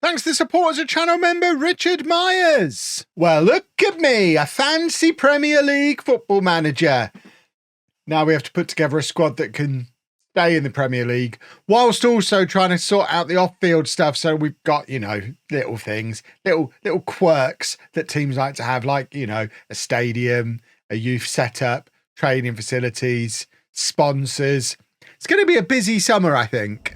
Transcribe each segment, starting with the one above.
Thanks to the support as a channel member, Richard Myers. Well, look at me, a fancy Premier League football manager. Now we have to put together a squad that can stay in the Premier League, whilst also trying to sort out the off-field stuff. So we've got, little things, little quirks that teams like to have, like, a stadium, a youth setup, training facilities, sponsors. It's going to be a busy summer, I think.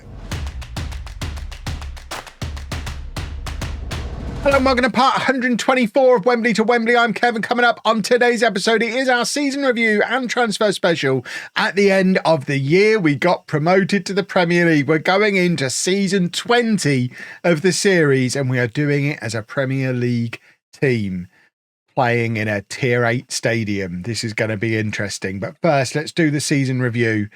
Hello and welcome to part 124 of Wembley to Wembley. I'm Kevin. Coming up on today's episode, it is our season review and transfer special. At the end of the year, we got promoted to the Premier League. We're going into season 20 of the series, and we are doing it as a Premier League team, playing in a Tier 8 stadium. This is going to be interesting. But first, let's do the season review.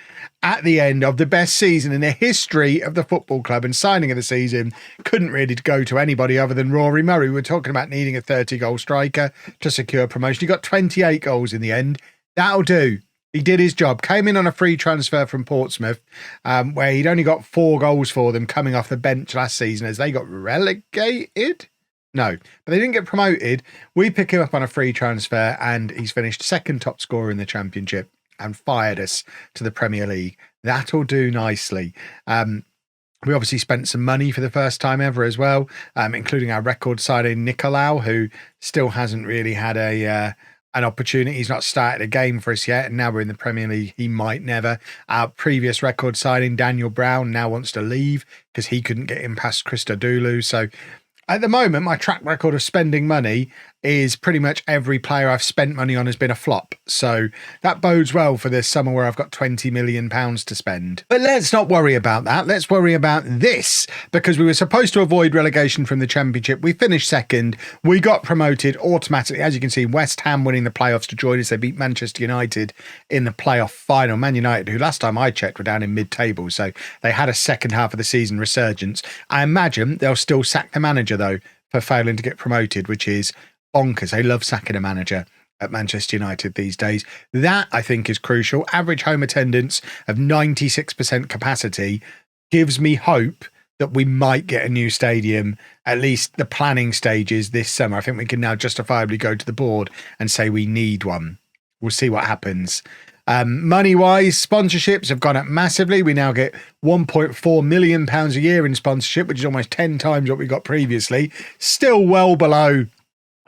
At the end of the best season in the history of the football club, and signing of the season couldn't really go to anybody other than Rory Murray. We're talking about needing a 30-goal striker to secure promotion. He got 28 goals in the end. That'll do. He did his job. Came in on a free transfer from Portsmouth, where he'd only got 4 goals for them coming off the bench last season as they got relegated. No, but they didn't get promoted. We pick him up on a free transfer, and he's finished second top scorer in the Championship and fired us to the Premier League. That'll do nicely. We obviously spent some money for the first time ever as well, including our record signing Nicolau, who still hasn't really had an opportunity. He's not started a game for us yet, and now we're in the Premier League. He might never. Our previous record signing, Daniel Brown, now wants to leave because he couldn't get in past Christodoulou. So at the moment, my track record of spending money is pretty much every player I've spent money on has been a flop. So that bodes well for this summer where I've got £20 million to spend. But let's not worry about that. Let's worry about this, because we were supposed to avoid relegation from the Championship. We finished second. We got promoted automatically. As you can see, West Ham winning the playoffs to join us. They beat Manchester United in the playoff final. Man United, who last time I checked were down in mid-table. So they had a second half of the season resurgence. I imagine they'll still sack the manager, though, for failing to get promoted, which is bonkers. They love sacking a manager at Manchester United these days. That, I think, is crucial. Average home attendance of 96% capacity gives me hope that we might get a new stadium, at least the planning stages this summer. I think we can now justifiably go to the board and say we need one. We'll see what happens. Money-wise, sponsorships have gone up massively. We now get £1.4 million a year in sponsorship, which is almost 10 times what we got previously. Still well below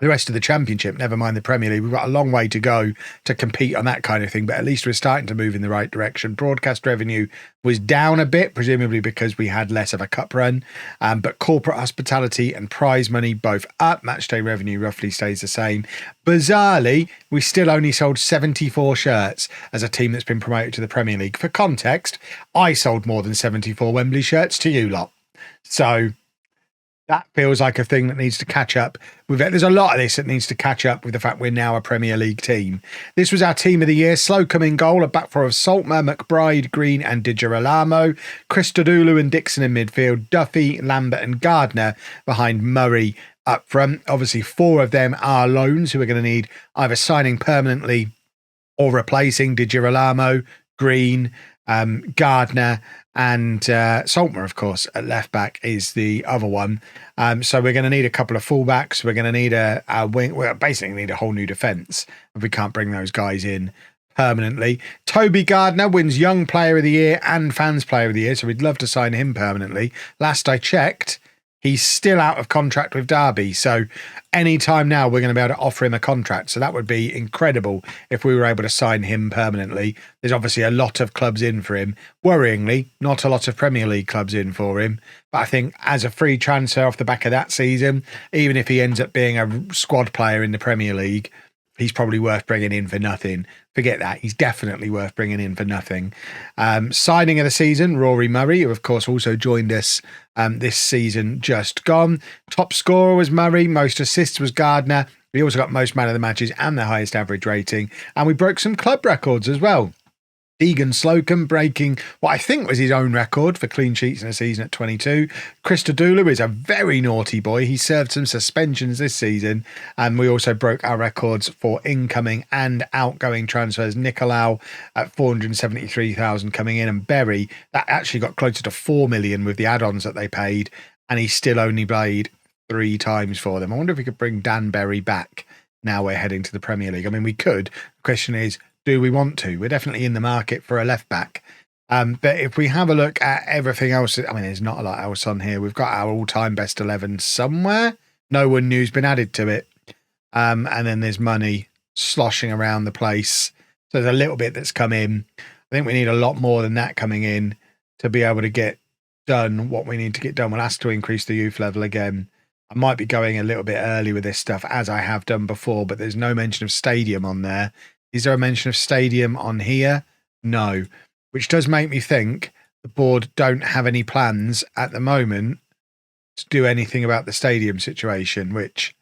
the rest of the Championship, never mind the Premier League. We've got a long way to go to compete on that kind of thing, but at least we're starting to move in the right direction. Broadcast revenue was down a bit, presumably because we had less of a cup run, but corporate hospitality and prize money both up. Matchday revenue roughly stays the same. Bizarrely, we still only sold 74 shirts as a team that's been promoted to the Premier League. For context, I sold more than 74 Wembley shirts to you lot. So that feels like a thing that needs to catch up with it. There's a lot of this that needs to catch up with the fact we're now a Premier League team. This was our team of the year. Slocum in goal, a back four of Saltmer, McBride, Green and Di Girolamo. Christodoulou and Dixon in midfield. Duffy, Lambert and Gardner behind Murray up front. Obviously, 4 of them are loans who are going to need either signing permanently or replacing. Di Girolamo, Green, Gardner and Saltmer, of course, at left back is the other one. So we're going to need a couple of fullbacks. We're going to need a wing. We're basically need a whole new defence if we can't bring those guys in permanently. Toby Gardner wins Young Player of the Year and Fans Player of the Year, so we'd love to sign him permanently. Last I checked, he's still out of contract with Derby, so any time now we're going to be able to offer him a contract. So that would be incredible if we were able to sign him permanently. There's obviously a lot of clubs in for him. Worryingly, not a lot of Premier League clubs in for him. But I think as a free transfer off the back of that season, even if he ends up being a squad player in the Premier League, he's probably worth bringing in for nothing. Forget that. He's definitely worth bringing in for nothing. Signing of the season, Rory Murray, who of course also joined us this season just gone. Top scorer was Murray. Most assists was Gardner. We also got most man of the matches and the highest average rating. And we broke some club records as well. Egan Slocum breaking what I think was his own record for clean sheets in a season at 22. Christodoulou is a very naughty boy. He served some suspensions this season. And we also broke our records for incoming and outgoing transfers. Nicolau at 473,000 coming in, and Berry, that actually got closer to 4 million with the add-ons that they paid. and he's still only played 3 times for them. I wonder if we could bring Dan Berry back now we're heading to the Premier League. I mean, we could. The question is, do we want to? We're definitely in the market for a left back. But if we have a look at everything else, I mean, there's not a lot else on here. We've got our all-time best 11 somewhere. No one new's been added to it. And then there's money sloshing around the place. So there's a little bit that's come in. I think we need a lot more than that coming in to be able to get done what we need to get done. We'll ask to increase the youth level again. I might be going a little bit early with this stuff, as I have done before, but there's no mention of stadium on there. Is there a mention of stadium on here? No. Which does make me think the board don't have any plans at the moment to do anything about the stadium situation, which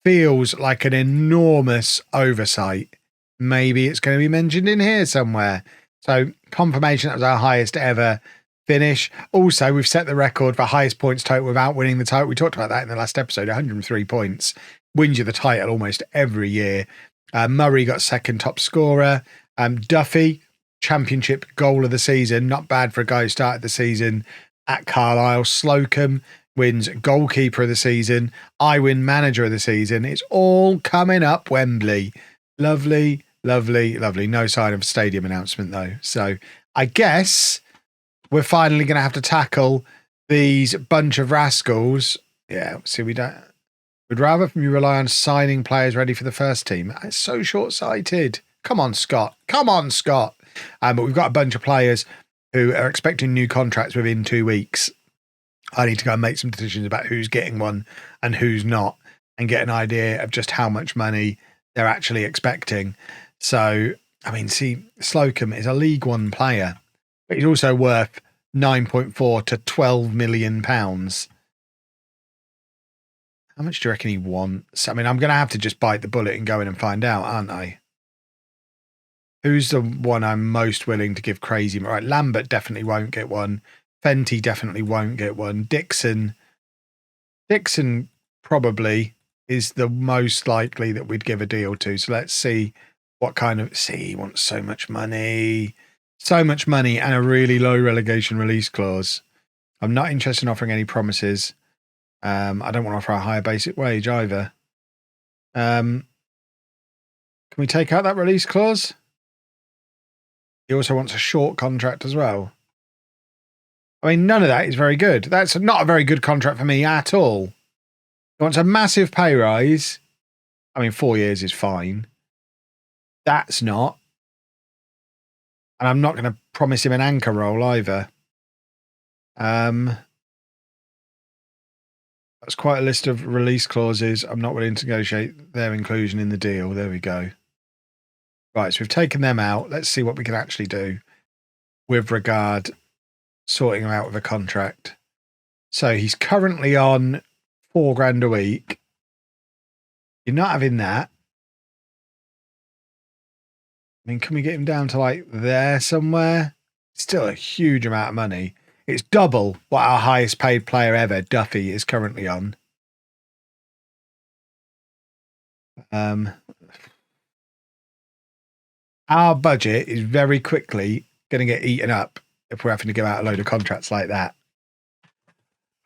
feels like an enormous oversight. Maybe it's going to be mentioned in here somewhere. So confirmation that was our highest ever finish. Also, we've set the record for highest points total without winning the title. We talked about that in the last episode. 103 points. Wins you the title almost every year. Murray got second top scorer. Duffy, championship goal of the season. Not bad for a guy who started the season at Carlisle. Slocum wins goalkeeper of the season. I win manager of the season. It's all coming up Wembley. Lovely, lovely, lovely. No sign of stadium announcement though. So I guess we're finally going to have to tackle these bunch of rascals. Yeah, see, we'd rather you rely on signing players ready for the first team. It's so short-sighted. Come on, Scott. Come on, Scott. But we've got a bunch of players who are expecting new contracts within 2 weeks. I need to go and make some decisions about who's getting one and who's not, and get an idea of just how much money they're actually expecting. So, I mean, see, Slocum is a League One player, but he's also worth 9.4 to 12 million pounds. How much do you reckon he wants? I mean, I'm going to have to just bite the bullet and go in and find out, aren't I? Who's the one I'm most willing to give crazy? Right, Lambert definitely won't get one. Fenty definitely won't get one. Dixon probably is the most likely that we'd give a deal to. So let's see what kind of... See, he wants so much money. So much money and a really low relegation release clause. I'm not interested in offering any promises. I don't want to offer a higher basic wage either. Can we take out that release clause? He also wants a short contract as well. I mean, none of that is very good. That's not a very good contract for me at all. He wants a massive pay rise. I mean, 4 years is fine. That's not. And I'm not going to promise him an anchor role either. That's quite a list of release clauses. I'm not willing to negotiate their inclusion in the deal. There we go. Right, so we've taken them out. Let's see what we can actually do with regard sorting him out with a contract. So he's currently on £4,000 a week. You're not having that. I mean, can we get him down to like there somewhere? Still a huge amount of money. It's double what our highest paid player ever, Duffy, is currently on. Our budget is very quickly going to get eaten up if we're having to give out a load of contracts like that.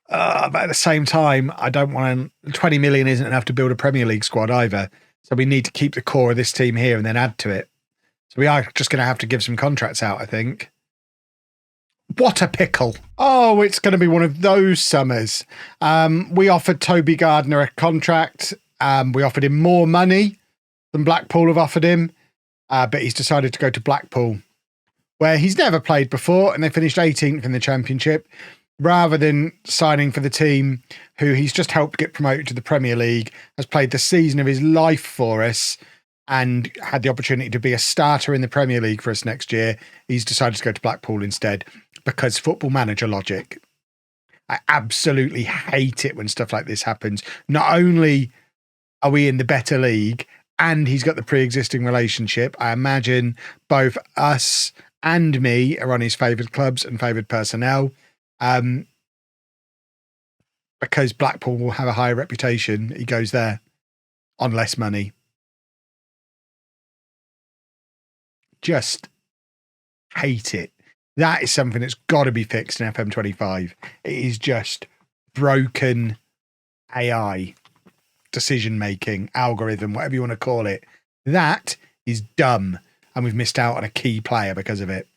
But at the same time, I don't want to... 20 million isn't enough to build a Premier League squad either. So we need to keep the core of this team here and then add to it. So we are just going to have to give some contracts out, I think. What a pickle. Oh, it's going to be one of those summers. We offered Toby Gardner a contract. We offered him more money than Blackpool have offered him. But he's decided to go to Blackpool, where he's never played before, and they finished 18th in the Championship, rather than signing for the team who he's just helped get promoted to the Premier League, has played the season of his life for us, and had the opportunity to be a starter in the Premier League for us next year. He's decided to go to Blackpool instead, because Football Manager logic. I absolutely hate it when stuff like this happens. Not only are we in the better league, and he's got the pre-existing relationship, I imagine both us and me are on his favoured clubs and favoured personnel. Because Blackpool will have a higher reputation, he goes there on less money. Just hate it. That is something that's got to be fixed in FM25. It is just broken AI, decision-making, algorithm, whatever you want to call it. That is dumb, and we've missed out on a key player because of it.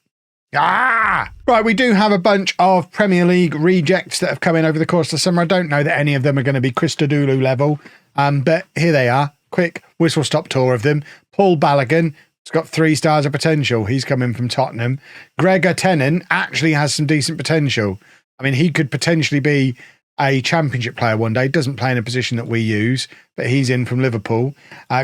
Right, we do have a bunch of Premier League rejects that have come in over the course of the summer. I don't know that any of them are going to be Christodoulou level, but here they are. Quick whistle-stop tour of them. Paul Balogun has got 3 stars of potential. He's coming from Tottenham. Gregor Tennant actually has some decent potential. I mean, he could potentially be a championship player one day. Doesn't play in a position that we use, but he's in from Liverpool.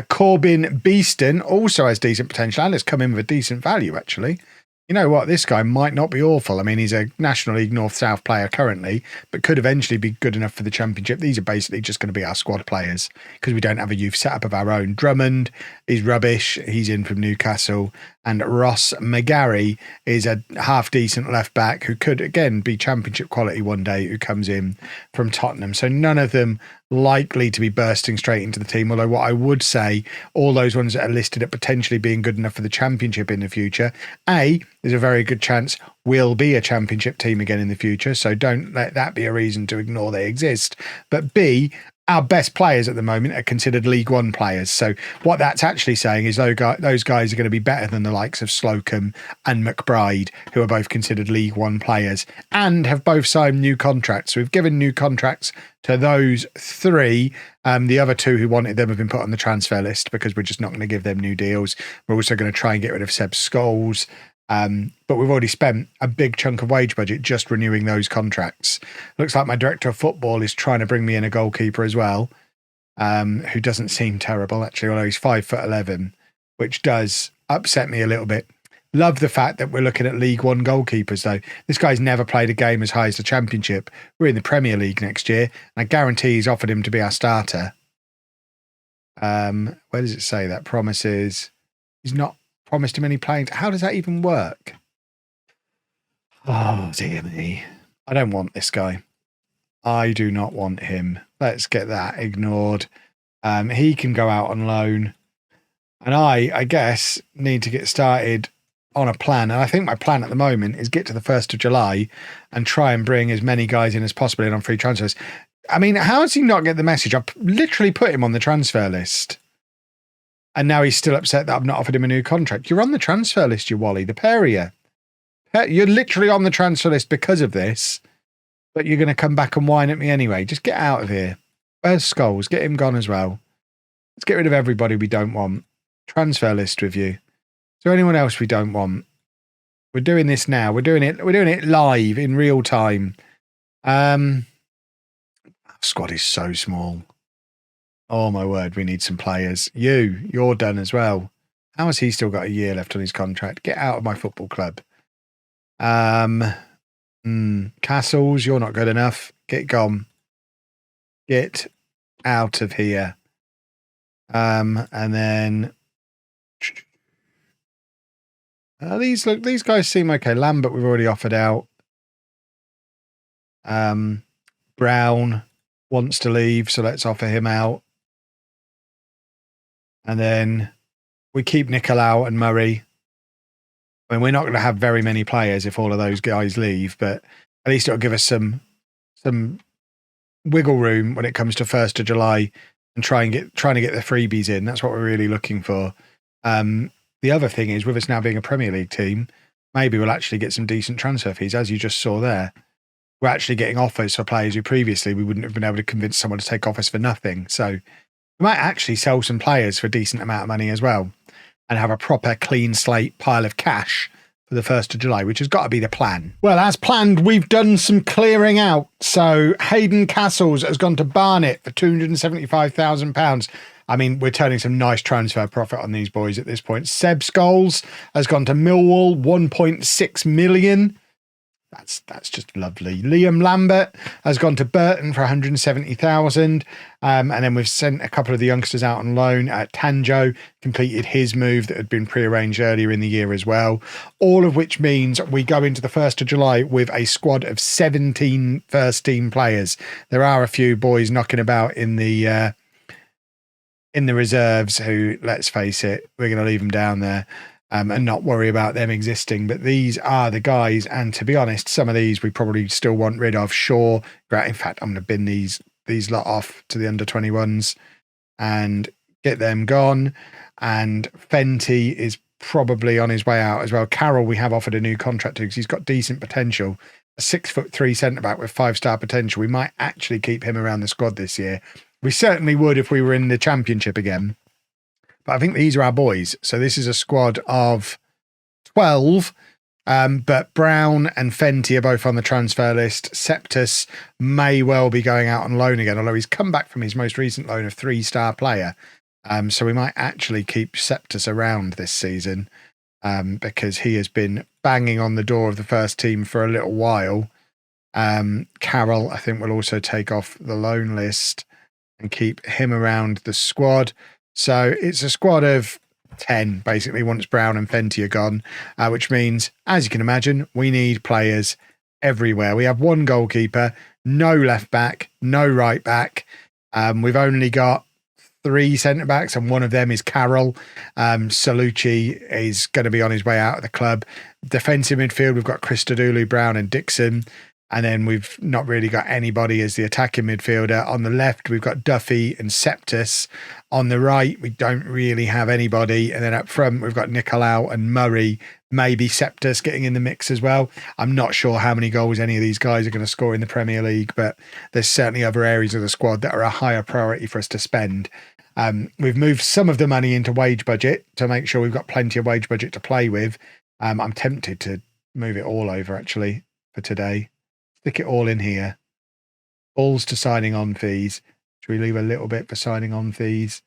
Corbin Beeston also has decent potential and has come in with a decent value, actually. You know what? This guy might not be awful. I mean, he's a National League North-South player currently, but could eventually be good enough for the Championship. These are basically just going to be our squad players because we don't have a youth setup of our own. Drummond is rubbish. He's in from Newcastle. And Ross McGarry is a half-decent left-back who could, again, be Championship quality one day, who comes in from Tottenham. So none of them likely to be bursting straight into the team, although what I would say, all those ones that are listed at potentially being good enough for the Championship in the future, A, there's a very good chance we'll be a Championship team again in the future, so don't let that be a reason to ignore they exist. But B, our best players at the moment are considered League One players. So what that's actually saying is those guys are going to be better than the likes of Slocum and McBride, who are both considered League One players and have both signed new contracts. So we've given new contracts to those 3. The other 2 who wanted them have been put on the transfer list because we're just not going to give them new deals. We're also going to try and get rid of Seb Scholes. But we've already spent a big chunk of wage budget just renewing those contracts. Looks like my director of football is trying to bring me in a goalkeeper as well, who doesn't seem terrible, actually, although he's 5'11", which does upset me a little bit. Love the fact that we're looking at League One goalkeepers, though. This guy's never played a game as high as the Championship. We're in the Premier League next year, and I guarantee he's offered him to be our starter. Where does it say that? Promises. He's not promised him any playing. How does that even work? Oh, dear me. I don't want this guy. I do not want him. Let's get that ignored. He can go out on loan. And I guess, need to get started on a plan. And I think my plan at the moment is get to the 1st of July and try and bring as many guys in as possible in on free transfers. I mean, how does he not get the message? I've literally put him on the transfer list. And now he's still upset that I've not offered him a new contract. You're on the transfer list, you Wally, the pair of you. You're literally on the transfer list because of this, but you're going to come back and whine at me anyway. Just get out of here. Where's Scholes? Get him gone as well. Let's get rid of everybody we don't want. Transfer list review. Is there anyone else we don't want? We're doing this now. We're doing it live in real time. Our squad is so small. Oh, my word, we need some players. You're done as well. How has he still got a year left on his contract? Get out of my football club. Castles, you're not good enough. Get gone. Get out of here. And then... these guys seem okay. Lambert, we've already offered out. Brown wants to leave, so let's offer him out. And then we keep Nicolau and Murray. I mean, we're not going to have very many players if all of those guys leave, but at least it'll give us some wiggle room when it comes to 1st of July and trying to get the freebies in. That's what we're really looking for. The other thing is, with us now being a Premier League team, maybe we'll actually get some decent transfer fees, as you just saw there. We're actually getting offers for players who previously we wouldn't have been able to convince someone to take offers for nothing. So we might actually sell some players for a decent amount of money as well and have a proper clean slate pile of cash for the 1st of July, which has got to be the plan. Well, as planned, we've done some clearing out. So Hayden Castles has gone to Barnet for £275,000. I mean, we're turning some nice transfer profit on these boys at this point. Seb Scholes has gone to Millwall, 1.6 million. That's just lovely. Liam Lambert has gone to Burton for 170,000. And then we've sent a couple of the youngsters out on loan. Tanjo completed his move that had been prearranged earlier in the year as well. All of which means we go into the 1st of July with a squad of 17 first team players. There are a few boys knocking about in the reserves who, let's face it, we're going to leave them down there. and not worry about them existing. But these are the guys, and to be honest, some of these we probably still want rid of. Sure, great. In fact, I'm going to bin these lot off to the under-21s and get them gone. And Fenty is probably on his way out as well. Carroll, we have offered a new contract to because he's got decent potential. A 6'3" centre-back with 5-star potential. We might actually keep him around the squad this year. We certainly would if we were in the Championship again. But I think these are our boys. So this is a squad of 12. But Brown and Fenty are both on the transfer list. Septus may well be going out on loan again, although he's come back from his most recent loan of 3-star player. So we might actually keep Septus around this season because he has been banging on the door of the first team for a little while. Carroll, I think, will also take off the loan list and keep him around the squad. So it's a squad of 10, basically, once Brown and Fenty are gone, which means, as you can imagine, we need players everywhere. We have one goalkeeper, no left back, no right back. We've only got 3 centre-backs, and one of them is Carroll. Salucci is going to be on his way out of the club. Defensive midfield, we've got Christodoulou, Brown and Dixon. And then we've not really got anybody as the attacking midfielder. On the left, we've got Duffy and Septus. On the right, we don't really have anybody. And then up front, we've got Nicolau and Murray, maybe Septus getting in the mix as well. I'm not sure how many goals any of these guys are going to score in the Premier League, but there's certainly other areas of the squad that are a higher priority for us to spend. We've moved some of the money into wage budget to make sure we've got plenty of wage budget to play with. I'm tempted to move it all over, actually, for today. Stick it all in here. Balls to signing on fees. Should we leave a little bit for signing on fees?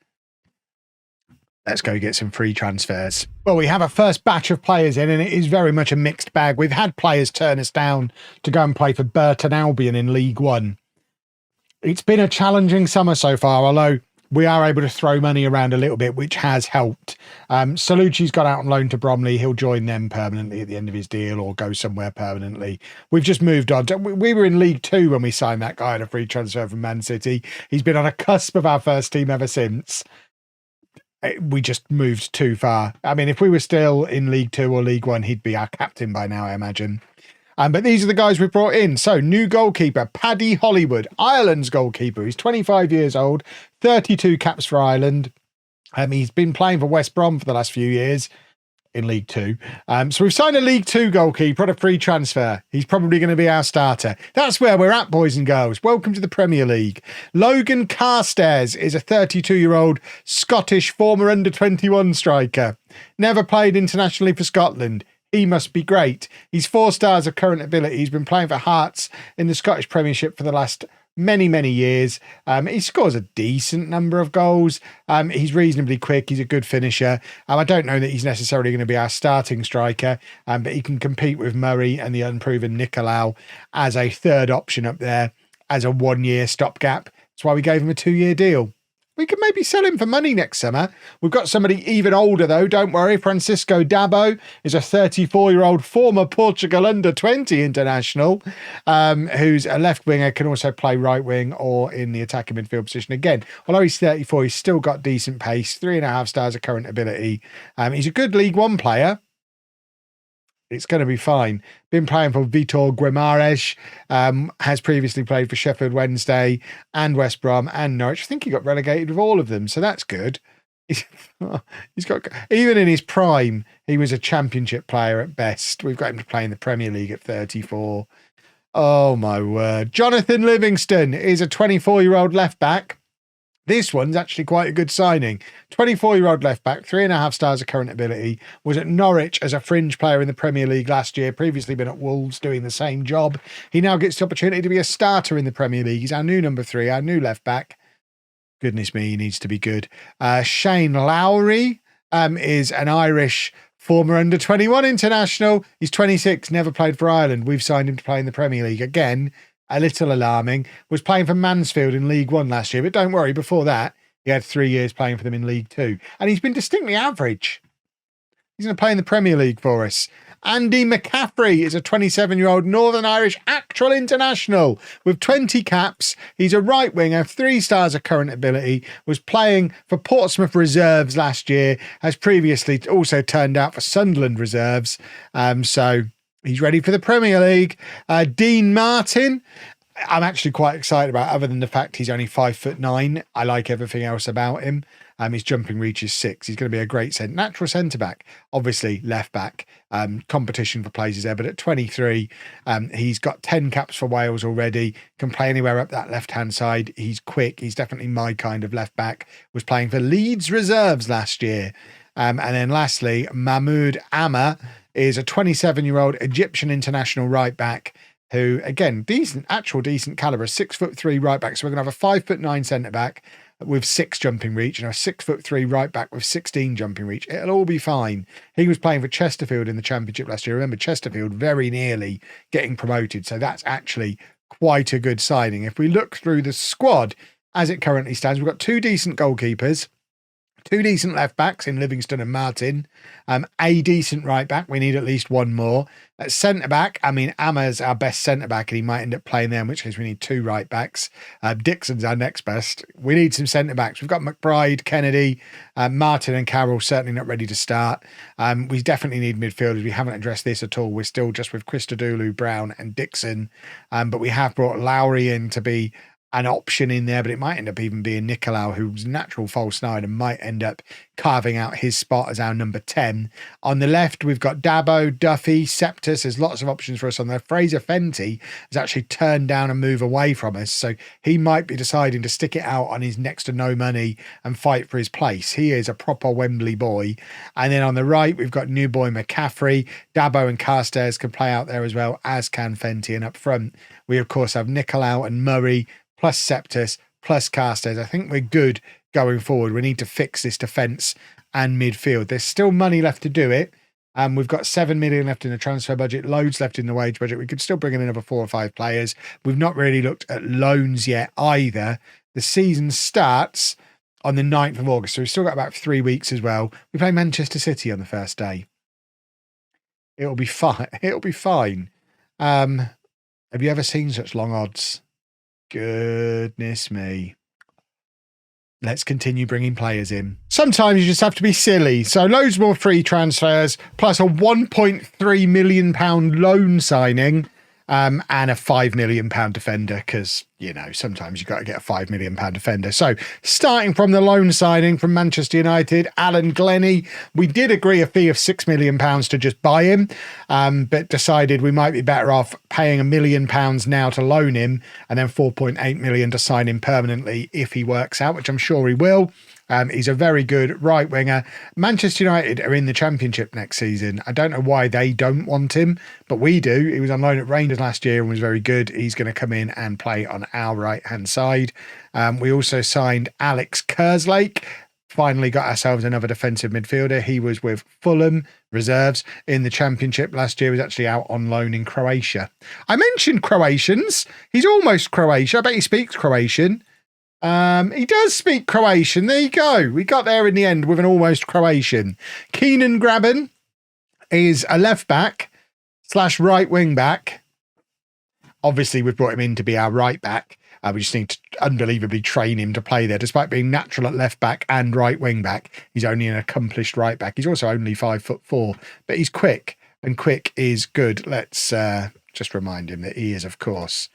Let's go get some free transfers. Well, we have a first batch of players in, and it is very much a mixed bag. We've had players turn us down to go and play for Burton Albion in League One. It's been a challenging summer so far, although we are able to throw money around a little bit, which has helped. Salucci's got out on loan to Bromley. He'll join them permanently at the end of his deal or go somewhere permanently. We've just moved on. We were in League Two when we signed that guy on a free transfer from Man City. He's been on a cusp of our first team ever since. We just moved too far. I mean, if we were still in League Two or League One, he'd be our captain by now, I imagine. But these are the guys we brought in. So, new goalkeeper, Paddy Hollywood, Ireland's goalkeeper. He's 25 years old, 32 caps for Ireland. He's been playing for West Brom for the last few years in League Two. So we've signed a League Two goalkeeper on a free transfer. He's probably going to be our starter. That's where we're at, boys and girls. Welcome to the Premier League. Logan Carstairs is a 32-year-old Scottish former under-21 striker. Never played internationally for Scotland. He must be great. He's 4 stars of current ability. He's been playing for Hearts in the Scottish Premiership for the last many years. He scores a decent number of goals. He's reasonably quick. He's a good finisher. I don't know that he's necessarily going to be our starting striker, but he can compete with Murray and the unproven Nicolau as a third option up there as a 1-year stopgap. That's why we gave him a 2-year deal. We could maybe sell him for money next summer. We've got somebody even older, though. Don't worry. Francisco Dabo is a 34-year-old former Portugal under-20 international who's a left winger, can also play right wing or in the attacking midfield position. Again, although he's 34, he's still got decent pace, 3.5 stars of current ability. He's a good League One player. It's going to be fine. Been playing for Vitor Guimarães, has previously played for Sheffield Wednesday and West Brom and Norwich. I think he got relegated with all of them, so that's good. He's got, even in his prime, he was a Championship player at best. We've got him to play in the Premier League at 34. Oh my word. Jonathan Livingston is a 24-year-old left back. This one's actually quite a good signing. 24-year-old left-back, 3.5 stars of current ability, was at Norwich as a fringe player in the Premier League last year, previously been at Wolves doing the same job. He now gets the opportunity to be a starter in the Premier League. He's our new number 3, our new left-back. Goodness me, he needs to be good. Shane Lowry is an Irish former under-21 international. He's 26, never played for Ireland. We've signed him to play in the Premier League. Again, a little alarming, was playing for Mansfield in League One last year, but don't worry, before that, he had 3 years playing for them in League Two, and he's been distinctly average. He's going to play in the Premier League for us. Andy McCaffrey is a 27-year-old Northern Irish actual international with 20 caps. He's a right winger, 3 stars of current ability, was playing for Portsmouth reserves last year, has previously also turned out for Sunderland reserves. So he's ready for the Premier League. Dean Martin, I'm actually quite excited about, other than the fact he's only 5'9". I like everything else about him. His jumping reach is 6. He's going to be a great natural centre-back. Obviously, left-back. Competition for places there. But at 23, he's got 10 caps for Wales already. Can play anywhere up that left-hand side. He's quick. He's definitely my kind of left-back. Was playing for Leeds reserves last year. And then lastly, Mahmoud Amma is a 27-year-old Egyptian international right-back who, again, decent calibre, 6'3" right-back. So we're going to have a 5'9" centre-back with 6 jumping reach and a 6'3" right back with 16 jumping reach. It'll all be fine. He was playing for Chesterfield in the Championship last year. Remember, Chesterfield very nearly getting promoted. So that's actually quite a good signing. If we look through the squad as it currently stands, we've got 2 decent goalkeepers, 2 decent left backs in Livingston and Martin, a decent right back. We need at least 1 more. At centre back, I mean, Amma's our best centre back and he might end up playing there, in which case we need 2 right backs. Dixon's our next best. We need some centre backs. We've got McBride, Kennedy, Martin and Carroll certainly not ready to start. We definitely need midfielders. We haven't addressed this at all. We're still just with Christodoulou, Brown and Dixon. But we have brought Lowry in to be an option in there, but it might end up even being Nicolau, who's natural false 9 and might end up carving out his spot as our number 10. On the left, we've got Dabo, Duffy, Septus. There's lots of options for us on there. Fraser Fenty has actually turned down a move away from us, so he might be deciding to stick it out on his next to no money and fight for his place. He is a proper Wembley boy. And then on the right, we've got new boy McCaffrey. Dabo and Carstairs can play out there as well, as can Fenty. And up front, we of course have Nicolau and Murray, plus Septus, plus Carstairs. I think we're good going forward. We need to fix this defence and midfield. There's still money left to do it. We've got 7 million left in the transfer budget, loads left in the wage budget. We could still bring in another 4 or 5 players. We've not really looked at loans yet either. The season starts on the 9th of August, so we've still got about 3 weeks as well. We play Manchester City on the first day. It'll be fine. It'll be fine. Have you ever seen such long odds? Goodness me. Let's continue bringing players in. Sometimes you just have to be silly. So loads more free transfers, plus a £1.3 million loan signing, and a £5 million defender, because, you know, sometimes you've got to get a £5 million defender. So starting from the loan signing from Manchester United, Alan Glennie, we did agree a fee of £6 million to just buy him, but decided we might be better off paying £1 million now to loan him and then 4.8 million to sign him permanently if he works out, which I'm sure he will. He's a very good right winger. Manchester United are in the Championship next season. I don't know why they don't want him, but we do. He was on loan at Rangers last year and was very good. He's going to come in and play on our right-hand side. We also signed Alex Kerslake. Finally got ourselves another defensive midfielder. He was with Fulham reserves in the Championship last year. He was actually out on loan in Croatia. I mentioned Croatians. He's almost Croatia. I bet he speaks Croatian. He does speak Croatian. There you go. We got there in the end with an almost Croatian. Keenan Graben is a left back / right wing back. Obviously, we've brought him in to be our right back. We just need to unbelievably train him to play there. Despite being natural at left back and right wing back, he's only an accomplished right back. He's also only 5'4", but he's quick, and quick is good. Let's just remind him that he is, of course,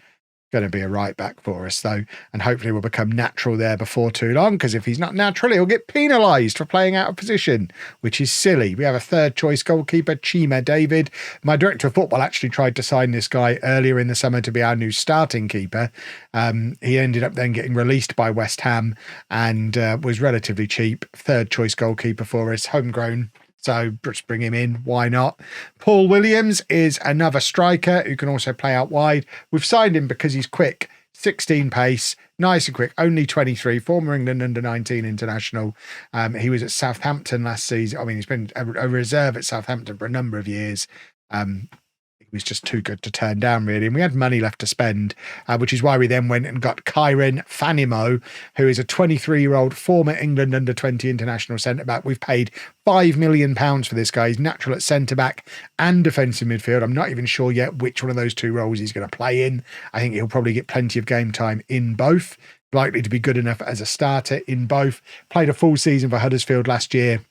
going to be a right back for us, though, and hopefully will become natural there before too long, because if he's not natural, he'll get penalised for playing out of position, which is silly. We have a 3rd choice goalkeeper, Chima David. My director of football actually tried to sign this guy earlier in the summer to be our new starting keeper. He ended up then getting released by West Ham and was relatively cheap. 3rd choice goalkeeper for us, homegrown. So just bring him in. Why not? Paul Williams is another striker who can also play out wide. We've signed him because he's quick, 16 pace, nice and quick, only 23, former England under-19 international. He was at Southampton last season. I mean, he's been a reserve at Southampton for a number of years. was just too good to turn down, really. And we had money left to spend, which is why we then went and got Kyren Fanimo, who is a 23-year-old former England under-20 international centre-back. We've paid £5 million for this guy. He's natural at centre-back and defensive midfield. I'm not even sure yet which one of those two roles he's going to play in. I think he'll probably get plenty of game time in both. Likely to be good enough as a starter in both. Played a full season for Huddersfield last year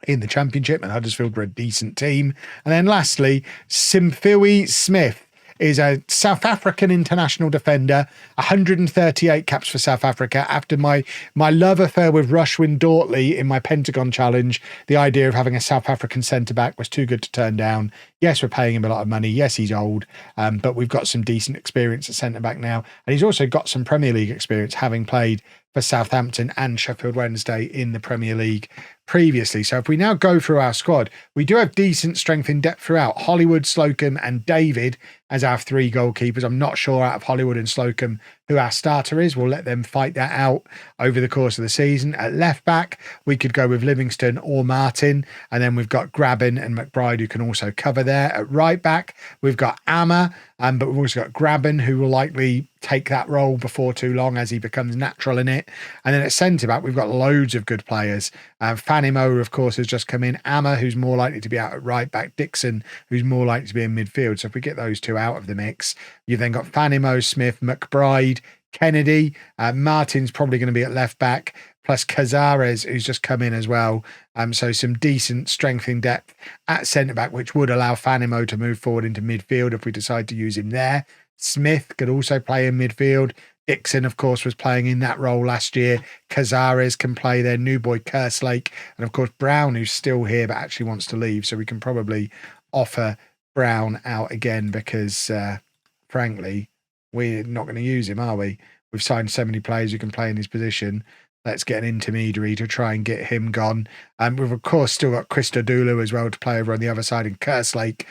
in the Championship, and Huddersfield were a decent team. And then lastly, Simfiwe Smith is a South African international defender, 138 caps for South Africa. After my love affair with Rushwin Dortley in my Pentagon Challenge, the idea of having a South African centre-back was too good to turn down. Yes, we're paying him a lot of money. Yes, he's old, but we've got some decent experience at centre-back now. And he's also got some Premier League experience, having played for Southampton and Sheffield Wednesday in the Premier League previously. So if we now go through our squad, we do have decent strength in depth throughout. Hollywood, Slocum and David as our three goalkeepers. I'm not sure out of Hollywood and Slocum who our starter is. We'll let them fight that out over the course of the season. At left back, we could go with Livingston or Martin. And then we've got Graben and McBride who can also cover there. At right back, we've got Amma, but we've also got Graben who will likely take that role before too long as he becomes natural in it. And then at centre back, we've got loads of good players. Fanimo, of course, has just come in. Amma, who's more likely to be out at right back. Dixon, who's more likely to be in midfield. So if we get those two out of the mix, you've then got Fanimo, Smith, McBride, Kennedy. Martin's probably going to be at left back, plus Cazares, who's just come in as well. So some decent strength in depth at centre back, which would allow Fanimo to move forward into midfield if we decide to use him there. Smith could also play in midfield. Dixon, of course, was playing in that role last year. Cazares can play there. New boy Kerslake. And, of course, Brown, who's still here but actually wants to leave. So we can probably offer Brown out again because, frankly, we're not going to use him, are we? We've signed so many players who can play in his position. Let's get an intermediary to try and get him gone. We've, of course, still got Christo Dulu as well to play over on the other side, and Kerslake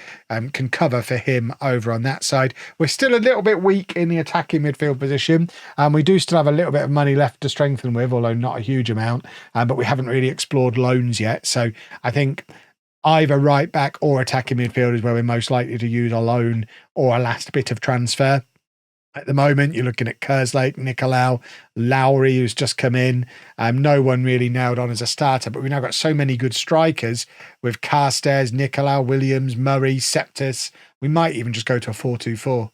can cover for him over on that side. We're still a little bit weak in the attacking midfield position. We do still have a little bit of money left to strengthen with, although not a huge amount, but we haven't really explored loans yet. So I think either right back or attacking midfield is where we're most likely to use a loan or a last bit of transfer. At the moment, you're looking at Kerslake, Nicolau, Lowry, who's just come in. No one really nailed on as a starter, but we've now got so many good strikers with Carstairs, Nicolau, Williams, Murray, Septis. We might even just go to a 4-2-4.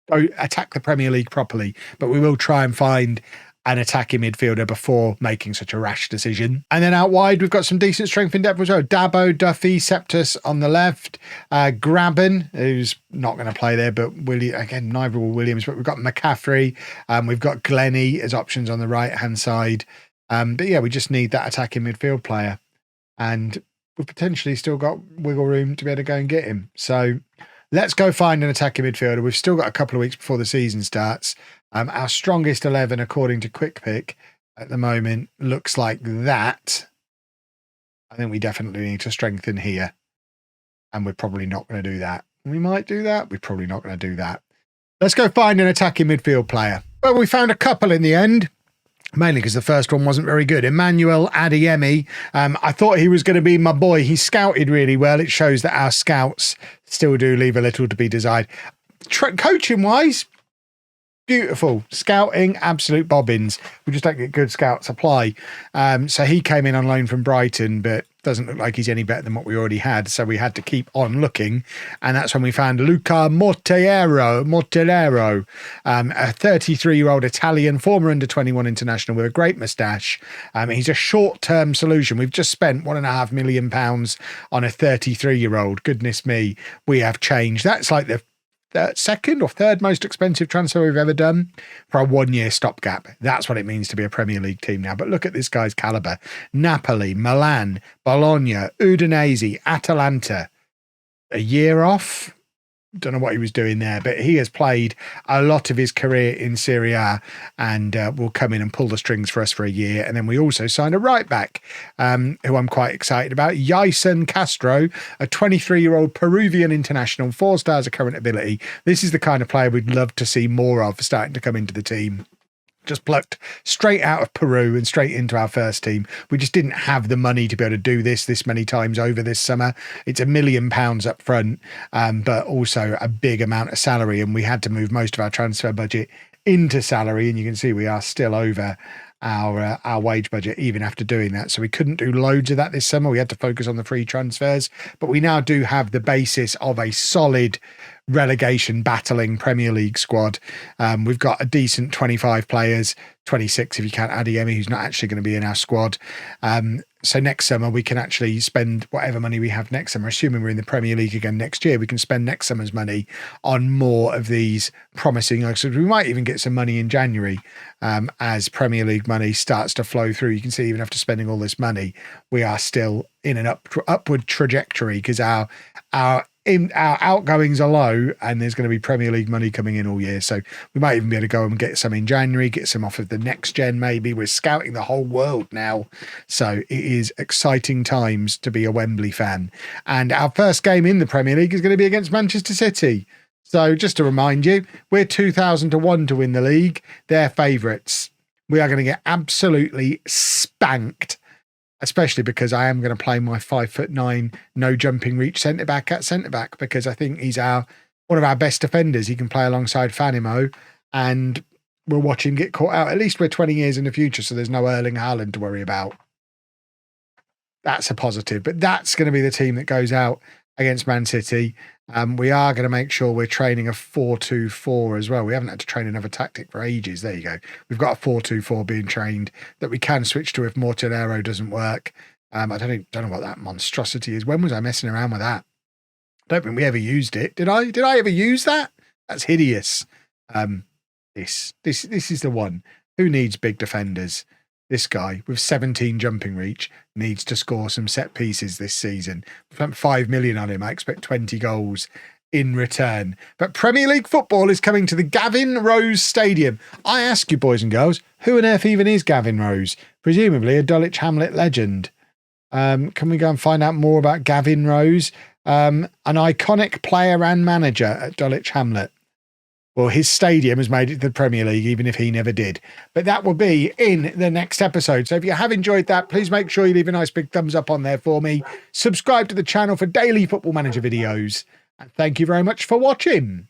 Go attack the Premier League properly, but we will try and find an attacking midfielder before making such a rash decision. And then out wide, we've got some decent strength in depth as well. Dabo, Duffy, Septus on the left. Graben, who's not going to play there, but again, neither will Williams, but we've got McCaffrey. We've got Glennie as options on the right-hand side. But yeah, we just need that attacking midfield player. And we've potentially still got wiggle room to be able to go and get him. So let's go find an attacking midfielder. We've still got a couple of weeks before the season starts. Our strongest 11, according to Quick Pick, at the moment looks like that. I think we definitely need to strengthen here. And we're probably not going to do that. We might do that. We're probably not going to do that. Let's go find an attacking midfield player. Well, we found a couple in the end. Mainly because the first one wasn't very good. Emmanuel Adeyemi. I thought he was going to be my boy. He scouted really well. It shows that our scouts still do leave a little to be desired. Coaching-wise, beautiful. Scouting, absolute bobbins. We just don't get good scout supply. So he came in on loan from Brighton, but doesn't look like he's any better than what we already had. So we had to keep on looking. And that's when we found Luca Mortellero, a 33-year-old Italian, former under-21 international with a great moustache. He's a short-term solution. We've just spent £1.5 million on a 33-year-old. Goodness me, we have changed. That's like the second or third most expensive transfer we've ever done for a 1-year stopgap. That's what it means to be a Premier League team now. But look at this guy's calibre. Napoli, Milan, Bologna, Udinese, Atalanta. A year off? Don't know what he was doing there, but he has played a lot of his career in Serie A and will come in and pull the strings for us for a year. And then we also signed a right back who I'm quite excited about, Yason Castro, a 23-year-old Peruvian international, 4 stars of current ability. This is the kind of player we'd love to see more of starting to come into the team. just plucked straight out of Peru and straight into our first team. We just didn't have the money to be able to do this many times over this summer. It's £1 million up front, but also a big amount of salary, and we had to move most of our transfer budget into salary, and you can see we are still over our wage budget even after doing that. So we couldn't do loads of that this summer. We had to focus on the free transfers, but we now do have the basis of a solid relegation battling Premier League squad. We've got a decent 25 players, 26 if you count Adeyemi, who's not actually going to be in our squad. So next summer we can actually spend whatever money we have next summer, assuming we're in the Premier League again next year. We can spend next summer's money on more of these promising youngsters. We might even get some money in January as Premier League money starts to flow through. You can see even after spending all this money, we are still in an upward trajectory because our outgoings are low and there's going to be Premier League money coming in all year. So we might even be able to go and get some in January, get some off of the next gen maybe. We're scouting the whole world now. So it is exciting times to be a Wembley fan. And our first game in the Premier League is going to be against Manchester City. So just to remind you, we're 2,000 to 1 to win the league. They're favourites. We are going to get absolutely spanked, especially because I am going to play my 5'9", no jumping reach centre-back at centre-back because I think he's one of our best defenders. He can play alongside Fanimo and we'll watch him get caught out. At least we're 20 years in the future, so there's no Erling Haaland to worry about. That's a positive, but that's going to be the team that goes out against Man City. We are going to make sure we're training a 4-2-4 as well. We haven't had to train another tactic for ages. There you go. We've got a 4-2-4 being trained that we can switch to if Mortonero doesn't work. I don't know what that monstrosity is. When was I messing around with that? I don't think we ever used it. Did I ever use that? That's hideous. This is the one. Who needs big defenders? This guy with 17 jumping reach needs to score some set pieces this season. We spent 5 million on him. I expect 20 goals in return. But Premier League football is coming to the Gavin Rose Stadium. I ask you, boys and girls, who on earth even is Gavin Rose? Presumably a Dulwich Hamlet legend. Can we go and find out more about Gavin Rose? An iconic player and manager at Dulwich Hamlet. Well, his stadium has made it to the Premier League, even if he never did. But that will be in the next episode. So if you have enjoyed that, please make sure you leave a nice big thumbs up on there for me. Subscribe to the channel for daily Football Manager videos. And thank you very much for watching.